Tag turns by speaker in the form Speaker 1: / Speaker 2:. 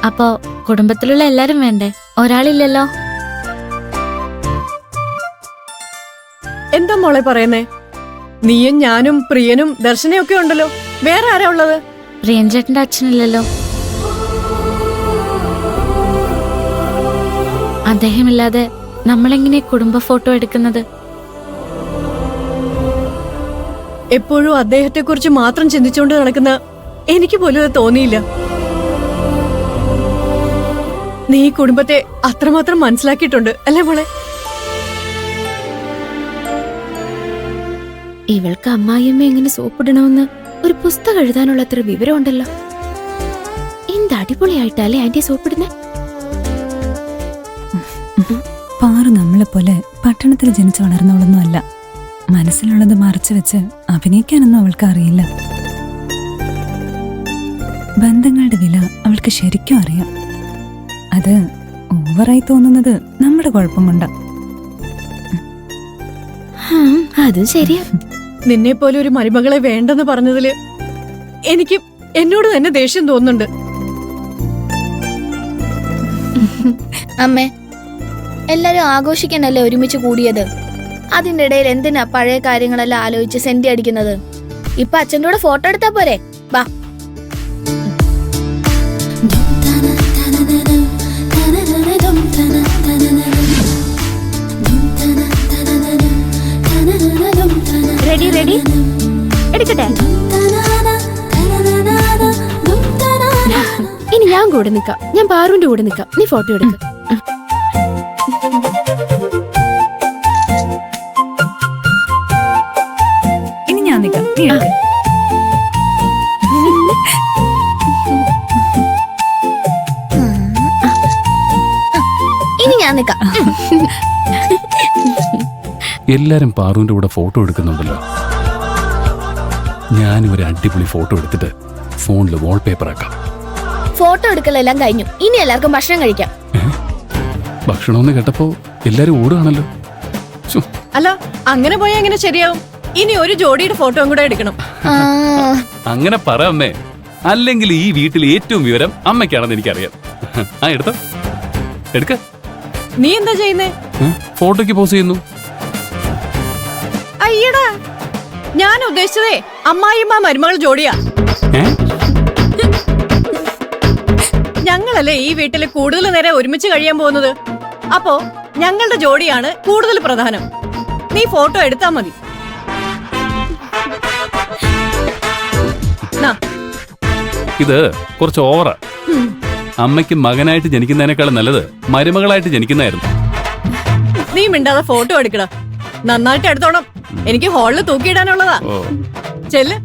Speaker 1: അപ്പോ കുടുംബത്തിലുള്ള എല്ലാരും വേണ്ടേ? ഒരാളില്ലല്ലോ.
Speaker 2: എന്താ മോളെ പറയുന്നേ? നീയും ഞാനും പ്രിയനും ദർശനയൊക്കെ ഉണ്ടല്ലോ, വേറെ ആരാ ഉള്ളത്?
Speaker 1: പ്രിയൻ ചേട്ടന്റെ അച്ഛനില്ലല്ലോ. അദ്ദേഹമില്ലാതെ നമ്മളെങ്ങനെ കുടുംബ ഫോട്ടോ എടുക്കുന്നത്?
Speaker 2: എപ്പോഴും അദ്ദേഹത്തെ കുറിച്ച് മാത്രം ചിന്തിച്ചുകൊണ്ട് നടക്കുന്ന എനിക്ക് പോലും അത് തോന്നിയില്ല. നീ ഈ കുടുംബത്തെ അത്രമാത്രം മനസ്സിലാക്കിയിട്ടുണ്ട് അല്ലേ മോളെ?
Speaker 3: ഇവൾക്ക് അമ്മായിയമ്മ എങ്ങനെ സോപ്പിടണമെന്ന് ഒരു പുസ്തകം എഴുതാനുള്ള അത്ര വിവരമുണ്ടല്ലോ. എന്ത് അടിപൊളിയായിട്ടല്ലേ ആന്റി സോപ്പിടുന്നേ.
Speaker 4: പാറു നമ്മളെ പോലെ പട്ടണത്തിൽ ജനിച്ചു വളർന്നവളൊന്നും അല്ല. മനസ്സിലുള്ളത് മറച്ചു വെച്ച് അഭിനയിക്കാനൊന്നും അവൾക്ക് അറിയില്ല. ബന്ധങ്ങളുടെ വില അവൾക്ക് ശരിക്കും അറിയാം. അത് ഓവറായി തോന്നുന്നത് നമ്മുടെ കുഴപ്പം കൊണ്ടാ.
Speaker 3: അതും ശരിയാ.
Speaker 2: നിന്നെ പോലെ ഒരു മരുമകളെ വേണ്ടെന്ന് പറഞ്ഞതില് എനിക്ക് എന്നോട് തന്നെ ദേഷ്യം തോന്നുന്നുണ്ട്.
Speaker 5: അമ്മേ, എല്ലാരും ആഘോഷിക്കാനല്ലേ ഒരുമിച്ച് കൂടിയത്. അതിന്റെ ഇടയിൽ എന്തിനാ പഴയ കാര്യങ്ങളെല്ലാം ആലോചിച്ച് സെന്റി അടിക്കുന്നത്? ഇപ്പൊ അച്ഛൻ്റെ കൂടെ ഫോട്ടോ എടുത്താ പോരെ? വാ.
Speaker 3: റെഡി റെഡി എടുക്കട്ടെ. ഇനി ഞാൻ കൂടെ നിക്കാം. ഞാൻ പാറുവിന്റെ കൂടെ നിക്കാം. നീ ഫോട്ടോ എടുക്ക.
Speaker 4: ഇനി ഞാൻ നിൽക്കാം, നീ എടുക്ക്.
Speaker 5: ഇനി ഞാൻ നിക്കാം.
Speaker 6: എല്ലാരും പാറുവിന്റെ കൂടെ ഫോട്ടോ എടുക്കുന്നുണ്ടല്ലോ. ഞാൻ ഒരു അടിപൊളി ഫോട്ടോ എടുത്തിട്ട് ഫോണിൽ വാൾപേപ്പർ ആക്കാം.
Speaker 5: ഫോട്ടോ എടുക്കലെല്ലാം കഴിഞ്ഞു. ഇനി എല്ലാവർക്കും ഭക്ഷണം കഴിക്കാം.
Speaker 6: ഭക്ഷണമെന്ന് കേട്ടപ്പോ എല്ലാരും ഓടുകയാണല്ലോ.
Speaker 2: അല്ല, അങ്ങനെ പോയാ എങ്ങനെ ശരിയാവും? ഇനി ഒരു ജോഡിയുടെ ഫോട്ടോ കൂടെ എടുക്കണം.
Speaker 6: അങ്ങനെ പറ അമ്മേ. അല്ലെങ്കിൽ ഈ വീട്ടിൽ ഏറ്റവും വിവരം അമ്മയ്ക്കാണെന്ന് എനിക്കറിയാം. ആ എടുത്തോ, എടുക്ക.
Speaker 2: നീ എന്താ ചെയ്യുന്നേ?
Speaker 6: ഫോട്ടോയ്ക്ക് പോസ് ചെയ്യുന്നു.
Speaker 2: അയ്യടാ, ഞാൻ ഉദ്ദേശിച്ചതേ അമ്മായിമ്മ മരുമകൾ ജോഡിയാ. ഞങ്ങളല്ലേ ഈ വീട്ടിൽ കൂടുതൽ നേരം ഒരുമിച്ച് കഴിയാൻ പോകുന്നത്. അപ്പോ ഞങ്ങളുടെ ജോഡിയാണ് കൂടുതൽ പ്രധാനം. നീ ഫോട്ടോ എടുത്താ മതി.
Speaker 6: ഇത് കുറച്ച് ഓവറാ. അമ്മയ്ക്ക് മകനായിട്ട് ജനിക്കുന്നതിനേക്കാളും നല്ലത് മരുമകളായിട്ട് ജനിക്കുന്നതായിരുന്നു.
Speaker 2: നീ മിണ്ടാതെ ഫോട്ടോ എടുക്കടാ. നന്നായിട്ട് എടുത്തോണം. എനിക്ക് ഹാളിൽ തൂക്കിയിടാനുള്ളതാ. ചെല്ല്.